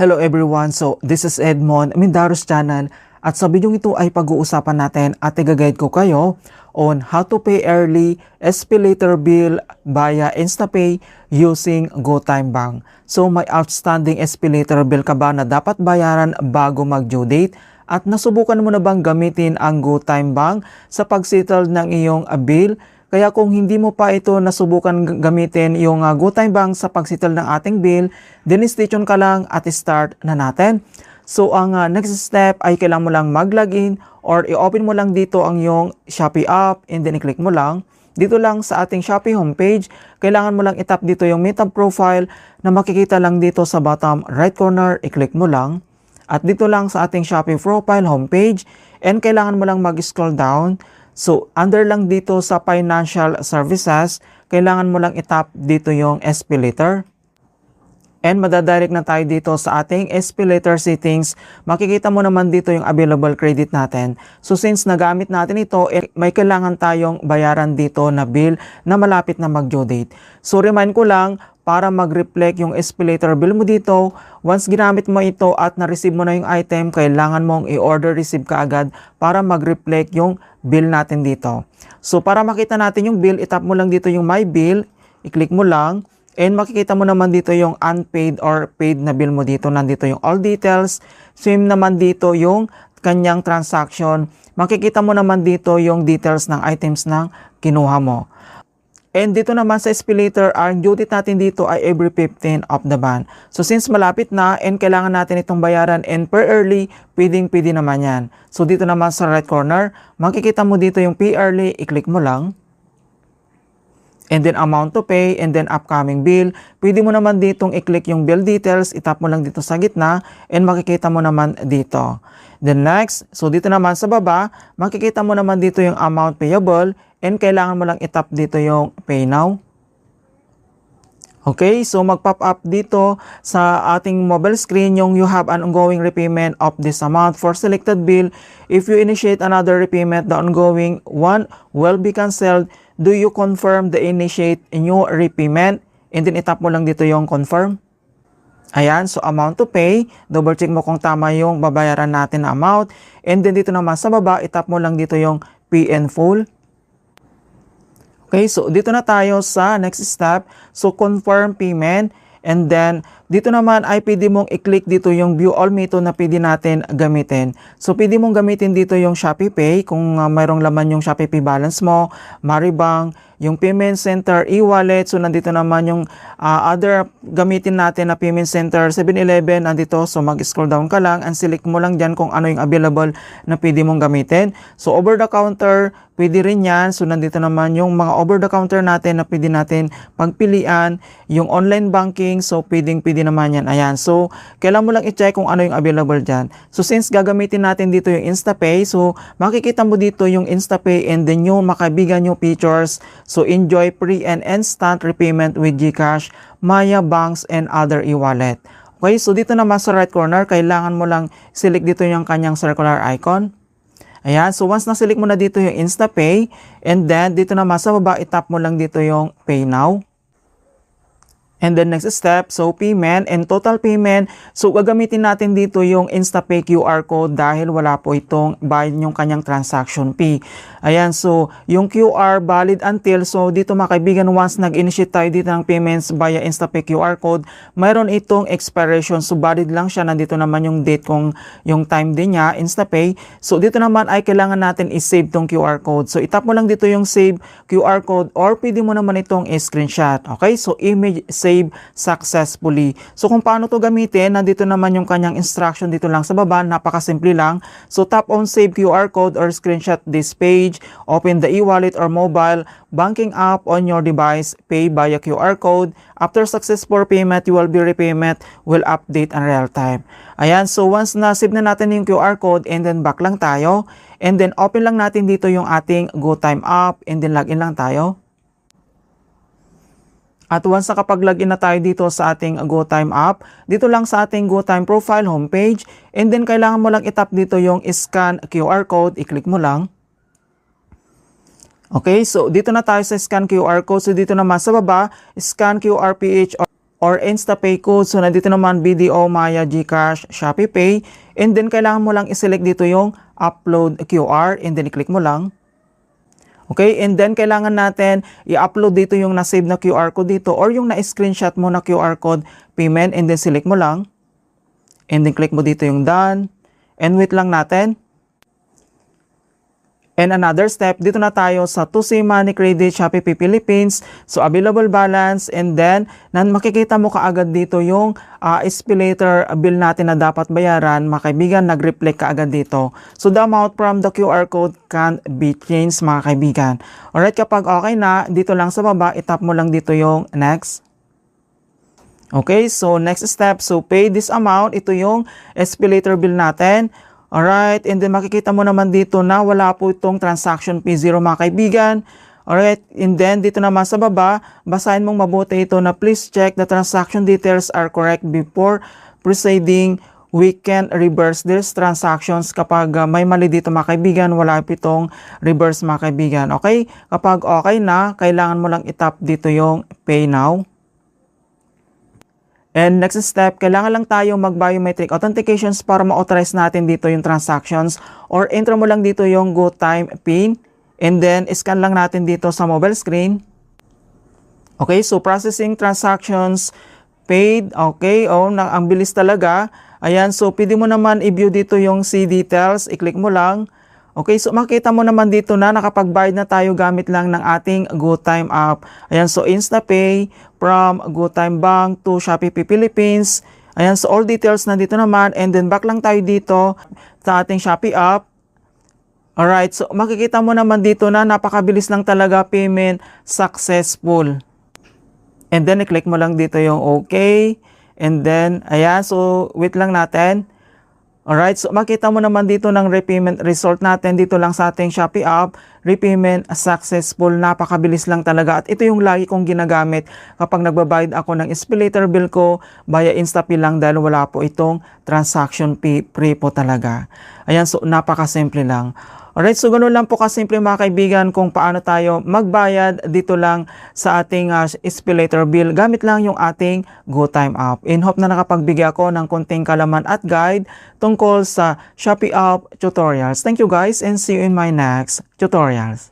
Hello everyone, so this is Edmond, Mindaros Channel, at sa video ito ay pag-uusapan natin at i-guide ko kayo on how to pay early SPayLater bill via InstaPay using GoTime Bank. So may outstanding SPayLater bill ka ba na dapat bayaran bago mag-due date? At nasubukan mo na bang gamitin ang GoTime Bank sa pag-settle ng iyong bill? Kaya kung hindi mo pa ito nasubukan gamitin yung GoTime Bank sa pagsettle ng ating bill, then stay tuned ka lang at start na natin. So ang next step ay kailangan mo lang mag-login or i-open mo lang dito ang yung Shopee app and then i-click mo lang. Dito lang sa ating Shopee homepage, kailangan mo lang itap dito yung Meta profile na makikita lang dito sa bottom right corner, i-click mo lang. At dito lang sa ating Shopee profile homepage and kailangan mo lang mag-scroll down. So, under lang dito sa financial services, kailangan mo lang itap dito yung SPayLater. And madadirect na tayo dito sa ating SPayLater settings. Makikita mo naman dito yung available credit natin. So, since nagamit natin ito, may kailangan tayong bayaran dito na bill na malapit na mag-due date. So, remind ko lang, para mag-reflect yung SPayLater bill mo dito, once ginamit mo ito at na-receive mo na yung item, kailangan mong i-order receive ka agad para mag-reflect yung bill natin dito. So para makita natin yung bill, itap mo lang dito yung My Bill, i-click mo lang, and makikita mo naman dito yung unpaid or paid na bill mo dito. Nandito yung all details, same naman dito yung kanyang transaction. Makikita mo naman dito yung details ng items na kinuha mo. And dito naman sa SPayLater, ang due date natin dito ay every 15 of the month. So since malapit na and kailangan natin itong bayaran and per early, pwede naman yan. So dito naman sa right corner, makikita mo dito yung pay early, i-click mo lang. And then amount to pay and then upcoming bill. Pwede mo naman ditong i-click yung bill details, itap mo lang dito sa gitna and makikita mo naman dito. Then next, so dito naman sa baba, makikita mo naman dito yung amount payable and kailangan mo lang itap dito yung pay now. Okay, so mag-pop up dito sa ating mobile screen yung you have an ongoing repayment of this amount for selected bill. If you initiate another repayment, the ongoing one will be canceled. Do you confirm the initiate new repayment? And then itap mo lang dito yung confirm. Ayan, so amount to pay, double check mo kung tama yung babayaran natin na amount. And then dito naman sa baba, itap mo lang dito yung pay in full. Okay, so dito na tayo sa next step. So confirm payment. And then, dito naman ay pwede mong i-click dito yung view all method na pwede natin gamitin. So, pwede mong gamitin dito yung Shopee Pay kung mayroong laman yung Shopee Pay balance mo, Maribank, yung payment center, e-wallet. So, nandito naman yung other gamitin natin na payment center, 7-Eleven, nandito. So, mag-scroll down ka lang and select mo lang dyan kung ano yung available na pwede mong gamitin. So, over the counter, pwede rin yan. So, nandito naman yung mga over the counter natin na pwede natin pagpilian. Yung online banking, so pwede naman yan. Ayan. So, kailangan mo lang i-check kung ano yung available dyan. So, since gagamitin natin dito yung InstaPay, so makikita mo dito yung InstaPay and then yung makaibigan yung features. So, enjoy free and instant repayment with GCash, Maya Banks, and other e-wallet. Okay, so dito naman sa right corner, kailangan mo lang select dito yung kanyang circular icon. Ayan, so once na-select mo na dito yung InstaPay, and then dito naman sa baba, itap mo lang dito yung Pay Now. And then next step, so payment and total payment. So gagamitin natin dito yung InstaPay QR code dahil wala po itong bayad yung kanyang transaction fee. Ayan, so yung QR valid until, so dito mga kaibigan, once nag-initiate tayo dito ng payments via InstaPay QR code, mayroon itong expiration. So valid lang siya, nandito naman yung date kung yung time din niya, InstaPay. So dito naman ay kailangan natin i-save tong QR code. So itap mo lang dito yung save QR code or pwede mo naman itong i-screenshot. Okay, so image save successfully. So kung paano to gamitin, nandito naman yung kanyang instruction dito lang sa baba, napakasimple lang. So tap on save QR code or screenshot this page, open the e-wallet or mobile banking app on your device, pay via QR code. After successful payment, your repayment will update in real time. Ayan, so once na save na natin yung QR code and then back lang tayo, and then open lang natin dito yung ating GoTime app and then login lang tayo. At once nakapag-login na tayo dito sa ating GoTime app, dito lang sa ating GoTime profile homepage, and then kailangan mo lang itap dito yung scan QR code, i-click mo lang. Okay, so dito na tayo sa scan QR code. So dito naman sa baba, scan QR PH or InstaPay code. So, nandito naman BDO, Maya, GCash, Shopee Pay. And then, kailangan mo lang i-select dito yung upload QR and then i-click mo lang. Okay, and then kailangan natin i-upload dito yung na-save na QR code dito or yung na-screenshot mo na QR code payment and then select mo lang. And then click mo dito yung done. And wait lang natin. And another step, dito na tayo sa 2C Money Credit Shopee Pay Philippines. So, available balance and then makikita mo kaagad dito yung SPayLater bill natin na dapat bayaran. Mga kaibigan, nag-reflect kaagad dito. So, the amount from the QR code can be changed mga kaibigan. Alright, kapag okay na, dito lang sa baba, itap mo lang dito yung next. Okay, so next step, so pay this amount. Ito yung SPayLater bill natin. Alright, and then makikita mo naman dito na wala po itong transaction fee zero mga kaibigan. Alright, and then dito naman sa baba, basahin mong mabuti ito na please check the transaction details are correct before proceeding. We can reverse these transactions. Kapag may mali dito mga kaibigan, wala itong reverse mga kaibigan. Okay, kapag okay na, kailangan mo lang itap dito yung pay now. And next step, kailangan lang tayo mag-biometric authentications para ma-authorize natin dito yung transactions or enter mo lang dito yung GoTime PIN and then scan lang natin dito sa mobile screen. Okay, so processing transactions paid. Okay, ang bilis talaga. Ayan, so pwede mo naman i-view dito yung see details. I-click mo lang. Okay, so makita mo naman dito na nakapag-bayad na tayo gamit lang ng ating GoTime app. Ayan, so InstaPay from GoTime Bank to Shopee Pay Philippines. Ayan, so all details na dito naman and then back lang tayo dito sa ating Shopee app. Alright, so makikita mo naman dito na napakabilis lang talaga, payment successful. And then i-click mo lang dito yung okay. And then, ayan, so wait lang natin. Alright, so makita mo naman dito ng repayment result natin dito lang sa ating Shopee app. Repayment successful, napakabilis lang talaga. At ito yung lagi kong ginagamit kapag nagbabayad ako ng SPayLater bill ko via InstaPay lang dahil wala po itong transaction fee, free po talaga. Ayan, so napakasimple lang. Alright, so ganun lang po kasimple mga kaibigan kung paano tayo magbayad dito lang sa ating SPayLater bill gamit lang yung ating GoTime app. In hope na nakapagbigay ako ng konting kalaman at guide tungkol sa Shopee app tutorials. Thank you guys and see you in my next tutorials.